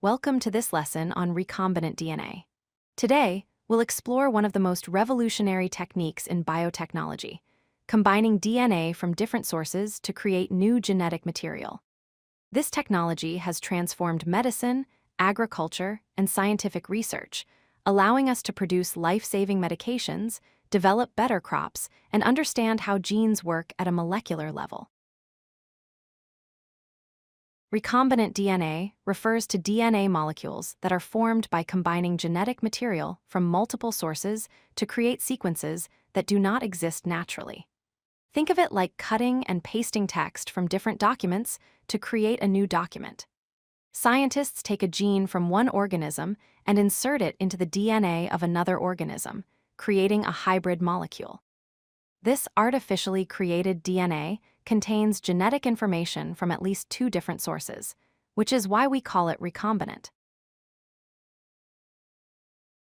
Welcome to this lesson on recombinant DNA. Today, we'll explore one of the most revolutionary techniques in biotechnology, combining DNA from different sources to create new genetic material. This technology has transformed medicine, agriculture, and scientific research, allowing us to produce life-saving medications, develop better crops, and understand how genes work at a molecular level. Recombinant DNA refers to DNA molecules that are formed by combining genetic material from multiple sources to create sequences that do not exist naturally. Think of it like cutting and pasting text from different documents to create a new document. Scientists take a gene from one organism and insert it into the DNA of another organism, creating a hybrid molecule. This artificially created DNA contains genetic information from at least two different sources, which is why we call it recombinant.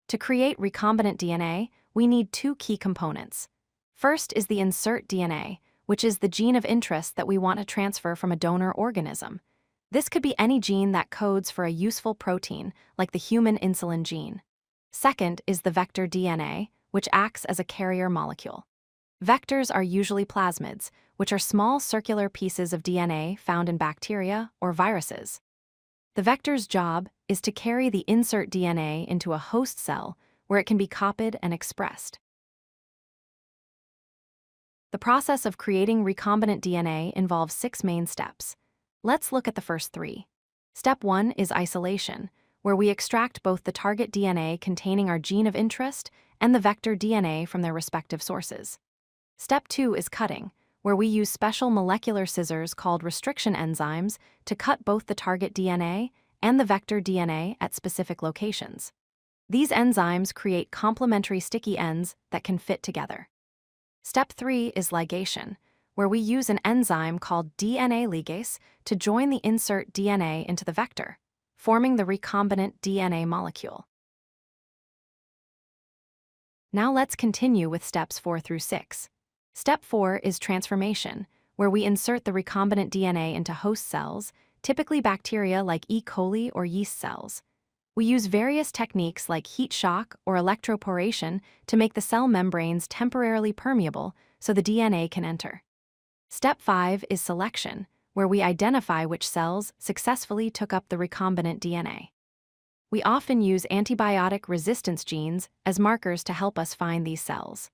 To create recombinant DNA, we need two key components. First is the insert DNA, which is the gene of interest that we want to transfer from a donor organism. This could be any gene that codes for a useful protein, like the human insulin gene. Second is the vector DNA, which acts as a carrier molecule. Vectors are usually plasmids, which are small circular pieces of DNA found in bacteria or viruses. The vector's job is to carry the insert DNA into a host cell where it can be copied and expressed. The process of creating recombinant DNA involves 6 main steps. Let's look at the first 3. Step 1 is isolation, where we extract both the target DNA containing our gene of interest and the vector DNA from their respective sources. Step 2 is cutting, where we use special molecular scissors called restriction enzymes to cut both the target DNA and the vector DNA at specific locations. These enzymes create complementary sticky ends that can fit together. Step 3 is ligation, where we use an enzyme called DNA ligase to join the insert DNA into the vector, forming the recombinant DNA molecule. Now let's continue with steps 4 through 6. Step 4 is transformation, where we insert the recombinant DNA into host cells, typically bacteria like E. coli or yeast cells. We use various techniques like heat shock or electroporation to make the cell membranes temporarily permeable so the DNA can enter. Step 5 is selection, where we identify which cells successfully took up the recombinant DNA. We often use antibiotic resistance genes as markers to help us find these cells.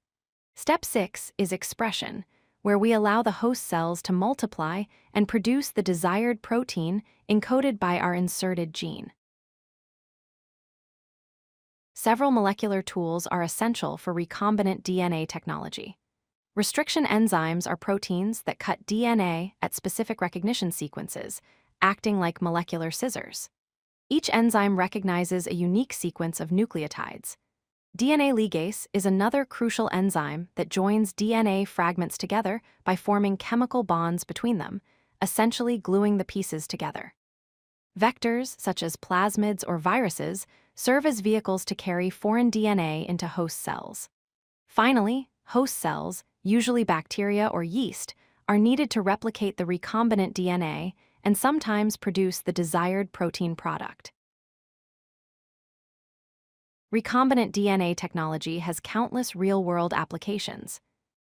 Step 6 is expression, where we allow the host cells to multiply and produce the desired protein encoded by our inserted gene. Several molecular tools are essential for recombinant DNA technology. Restriction enzymes are proteins that cut DNA at specific recognition sequences, acting like molecular scissors. Each enzyme recognizes a unique sequence of nucleotides. DNA ligase is another crucial enzyme that joins DNA fragments together by forming chemical bonds between them, essentially gluing the pieces together. Vectors, such as plasmids or viruses, serve as vehicles to carry foreign DNA into host cells. Finally, host cells, usually bacteria or yeast, are needed to replicate the recombinant DNA and sometimes produce the desired protein product. Recombinant DNA technology has countless real-world applications.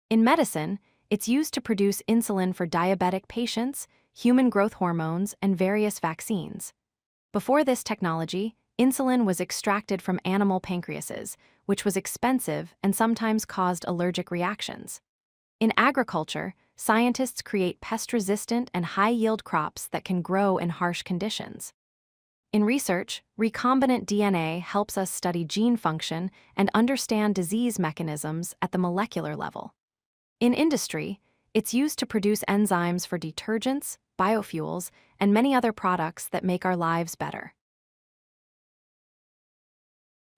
In medicine, it's used to produce insulin for diabetic patients, human growth hormones, and various vaccines. Before this technology, insulin was extracted from animal pancreases, which was expensive and sometimes caused allergic reactions. In agriculture, scientists create pest-resistant and high-yield crops that can grow in harsh conditions. In research, recombinant DNA helps us study gene function and understand disease mechanisms at the molecular level. In industry, it's used to produce enzymes for detergents, biofuels, and many other products that make our lives better.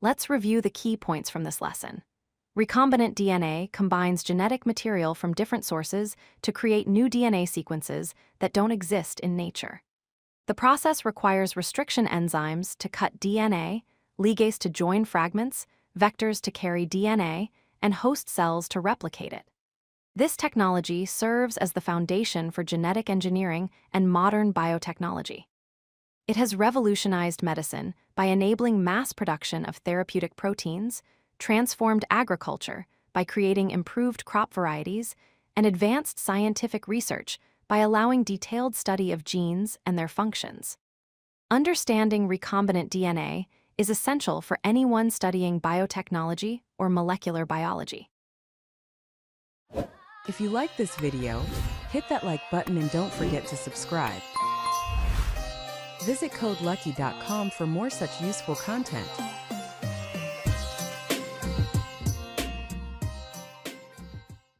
Let's review the key points from this lesson. Recombinant DNA combines genetic material from different sources to create new DNA sequences that don't exist in nature. The process requires restriction enzymes to cut DNA, ligase to join fragments, vectors to carry DNA, and host cells to replicate it. This technology serves as the foundation for genetic engineering and modern biotechnology. It has revolutionized medicine by enabling mass production of therapeutic proteins, transformed agriculture by creating improved crop varieties, and advanced scientific research by allowing detailed study of genes and their functions. Understanding recombinant DNA is essential for anyone studying biotechnology or molecular biology. If you like this video, hit that like button and don't forget to subscribe. Visit codelucky.com for more such useful content.